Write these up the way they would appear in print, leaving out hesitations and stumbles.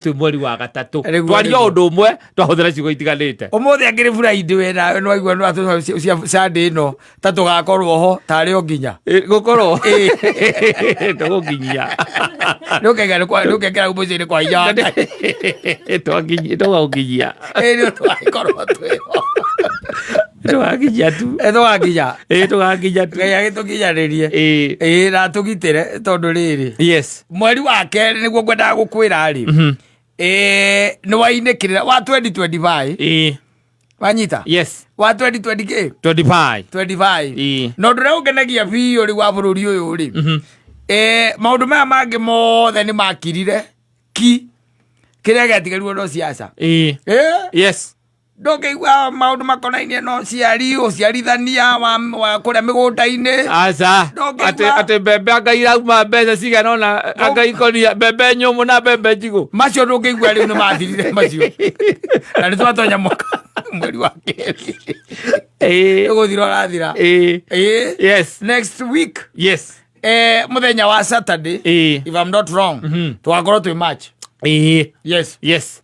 tu mweri wa gatatu twaria undu umwe twahuthira ciugo itiganite umuthi akiri Friday wena no igwa no atu Sunday no tatu gakorwo ho tari o nginya gukorwo tugukinyia nukekera umuciri kwa inya twaginyia no twakorwo tweho tugakinya tu tugakinya tu ngai agitukinyanirie na tugitire tondu riri yes mweri wa keri niguo ngwendaga gukwira ri ni wainekirira wa 2025 wanyita yes wa 2020 25 no ndure ugenagia biyo ri wa bururi uyu ri maundu maya mangi mothe ni makirire kiria gatigarirwo no siasa yes ndũngĩigua maũndũ makonainie no ũciarithania wa kũrĩa mĩgũnda-inĩ aca atĩ mbembe anga irauma mbeca cigana ona anga ikonia mbembe nyũmũ na mbembe njigũ macio ndũngĩigua rĩu nĩ mathirire macio na nĩ twatonya mweri wa kerĩ ũgũthira ũrathira yes next week yes mũthenya wa Saturday if I'm not wrong twakorwo twĩ match yes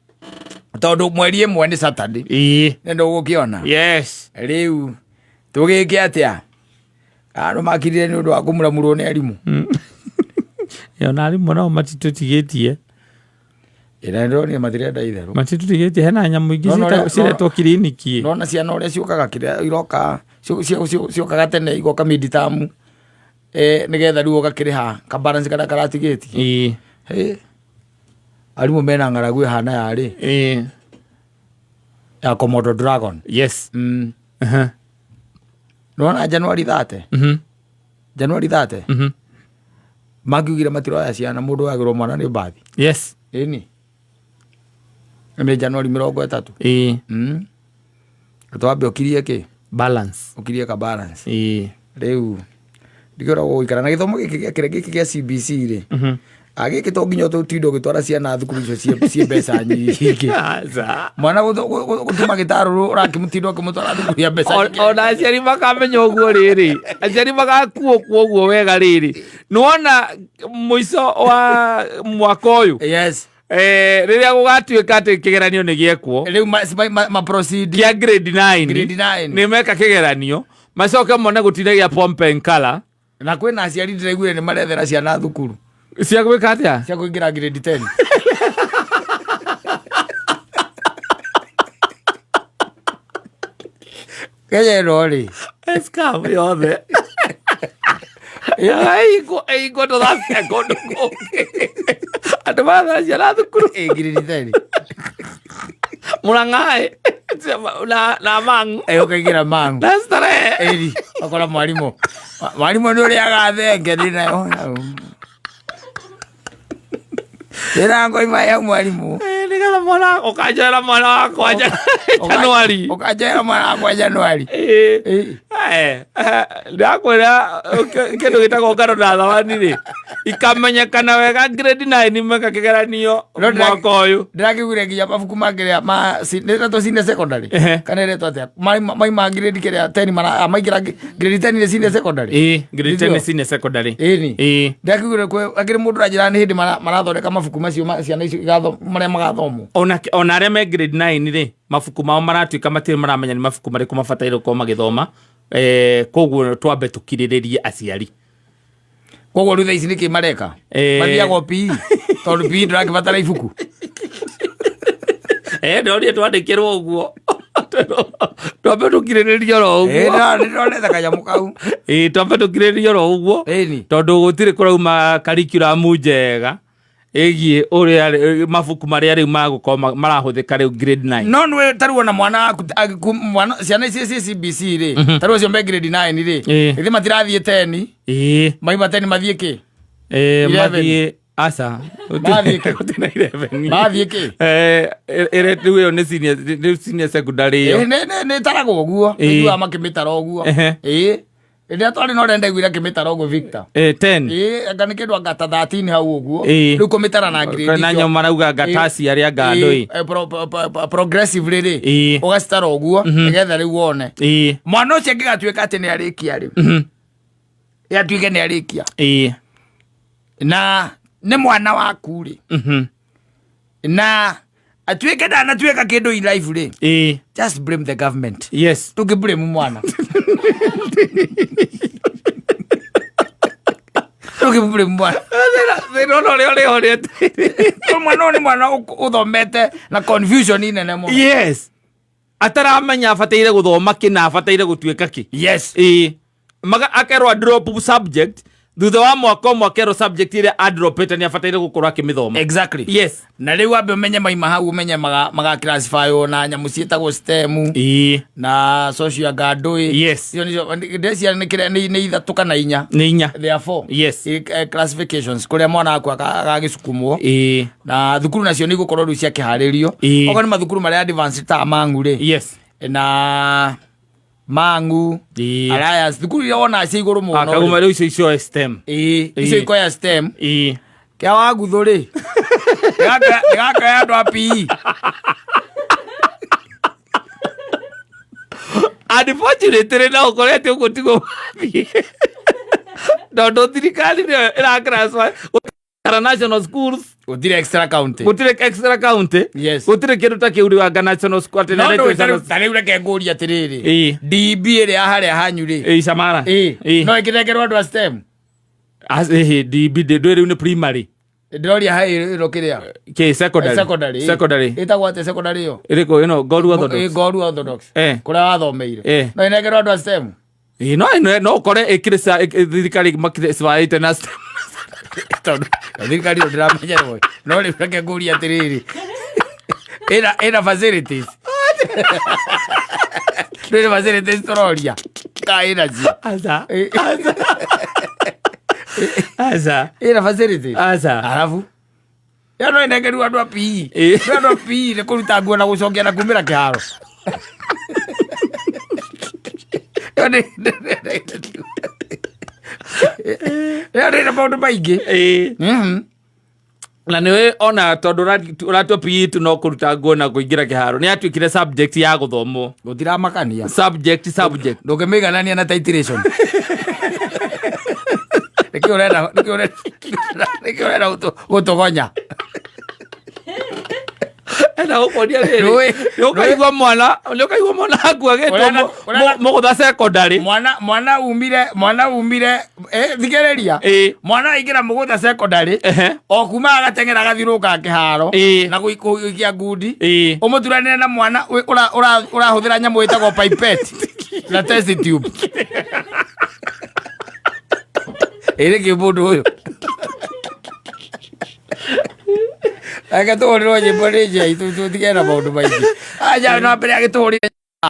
tondu mweri ĩmwe nĩ Saturday nĩ ndũgũkĩona yes rĩu tũgĩke atia andũ makirire nĩ ũndũ wa kũmuramurwo nĩ arimũ na arimũ nao matitũtigĩtie ĩra ndĩronire matirenda itherũ matitũtigĩtie hena nyamũ ingĩ ciretwo kiriniki nona ciana ũrĩa ciũkaga kĩrĩa iroka ciũkaga tene igoka midterm nĩgetha rĩu ũgakĩrĩha kabalance karĩa karatigĩtie arimũ mena ng'aragu ĩhana yarĩ ya Komodo Dragon yes nona January 30 magiugire matiroya ciana mũndũ wagĩrwo mwana nĩ mbathi yes ĩni nĩ January 30 twambe ũkirie kĩ balance ũkirie ka balance rĩu ndikĩra gũikara na gĩthomo gĩkĩ gĩa CBC rĩ agĩkĩ to nginya tũtindo gĩtwara ciana thukuru icio ciĩ mbeca nyingĩ mwana gũtuma gĩtarũrũ ũrakĩmũtindo ũkĩmũtwara thukuru ya mbeca ona aciari makamenya ũguo rĩrĩ aciari magakuokwo ũguo wega rĩrĩ nĩwona mũico wa mwaka ũyũ yes rĩrĩa gũgatuĩka atĩ kĩgeranio nĩ gĩekwo rĩu proceed kĩa grade 9 nĩ meka kĩgeranio macoke mone gũtinagia pompe nkala na kwĩna aciari ndĩraiguire nĩ marethera ciana thukuru cia gwĩka atĩa cia kũingĩra grade 10 Kenya ĩno rĩ scam yothe ĩgo tũthambia kũndũ kũngĩ andũ mathera ciana thukuru grade 10 Mũrang'aĩ na Mang'u ũkaingĩra Mang'u na starehe ĩri akora mwarimũ nĩ ũrĩaga thenge nayo ĩra ngoima ya mwarimũ nĩgetha mwana ũkanjera mwana wakwa Januari ũkanjera mwana wakwa Januari ndakwĩra kĩndũ gĩtagwo ngano na thawani rĩ ikamenyekana wega grade 9 meka kĩgeranio mwaka ũyũ ndĩrakĩgũire nginya mabuku makĩrĩa nĩretwo senior secondary kana ĩretwo atĩa maima grade kĩrĩa 10 maingĩra grade 10 nĩ senior secondary grade 10 nĩ senior secondary ndĩrakĩgũire akĩrĩ mũndũ ranjĩra nĩ hĩndĩ marathondeka mabuku macio ciana icio marĩa magathomwo ona arĩa me grade 9 rĩ mabuku mao maratuĩka matirĩ maramenya nĩ mabuku marĩkũ mabataire gũkorwo magĩthoma koguo twambe tũkirĩrĩrie aciari koguo rĩu thaa ici nĩkĩ mareka mathiaga PE tondũ PE ndĩrakĩbatara ibuku ndĩronire twandĩkĩrwo ũguo twambe tũkirĩrĩrie oro ũguo nĩndĩronete kanyamũ kau twambe tũkirĩrĩrie oro ũguo tondũ gũtirĩ kũrauma curriculum njega ĩgiĩ ũrĩa mabuku marĩa rĩu magũkorwo marahũthĩka rĩu grade 9 no nĩ tarĩu ona mwana ciana ici CBC rĩ tarĩu cio me grade 9 rĩ ĩthĩ matirathiĩ 10 maima 10 mathiĩ kĩ mathiĩ aca mathiĩ kĩ rĩu ĩyo nĩ senior secondary ĩyo nĩ taragwo ũguo nĩguo makĩmĩtara ũguo Ndia twari no renda gwira kimitara ugo Victor 10 anga nikindu anga 13 hau uguo riu kumitara na grade na nyo marauga gatasi aria ngandoi progressive riri ugacitara uguo nigetha riu wone mwana ucio ngigatuika ati ni arikia ri yatuike ni arikia na ni mwana waku ri na atuike ndanatuika kindu in life ri just blame the government. Yes, tukiblame mwana tukiblame mwana mwana ni mwana uthomete na confusion inene mo. Yes, ataramenya abataire guthoma kina abataire gutuika ki. Yes, maga akerwa drop subject thutha wa mwaka mwakero subject ile adropete ni abataire gukorwa kimithoma. Exactly. Yes, na riu wambe umenye maima hau umenye maga classify na nyamu cietagwo STEM na social gandui. Yes, cio nicio ndecia ni ithatu kana inya. Ni inya. Therefore, yes, classifications kuria mwana akwa agagisukumwo na thukuru nacio ni gukorwo riu cia kiharirio oko ni mathukuru maria advanced ta mangu ri. Yes, na mangu Alliance thukuru iria wona cia iguru muno akaguma riu icio STEM icio ikoya STEM kia waguthu ri gaka ya ndo api unfortunately na ukorete uko tigo ndo thirikari ndio ira transfer national schools gutire extra county yes gutire kindu ta kiuri wa national school tani ureke nguria atiriri DB iri haria hanyu ri Samara no ikirekerwo andu a STEM DB ndo riu ni primary ndoria hai rokiria ke secondary itagwo ate secondary yo iriko ino Goru Orthodox kuria wathomeire no inekerwo andu a STEM no kore ikirisa thirikari makire swaite na STEM thirikari ndiramenya rwo no reke nguria atiriri ina facilities ina facilities tororia kaina ji asa ina facilities alafu no inekeru andu a PE andu a PE ni kuruta nguo na gucokia na kumira kiharo ina maundu maingi na niwe ona tondu uratwa PE tu no kuruta nguo na kuingira kiharo ni atuikire subject ya guthomwo gutiramakania subject ndungimiganania na titration niki urenda gutugonya ena ukonia riri ukaigwa mwana aku agitwo mugutha secondary mwana umire thigereria mwana aingira mugutha secondary o kuma agatengera gathiruka kiharo na guikia ngundi umuturanire na mwana urahuthira nyamu itagwo pipette na test tube ere ke mundu uyu agatuhurira nyimbo ni njai tutigera maundu maingi aja no mbere agituhurira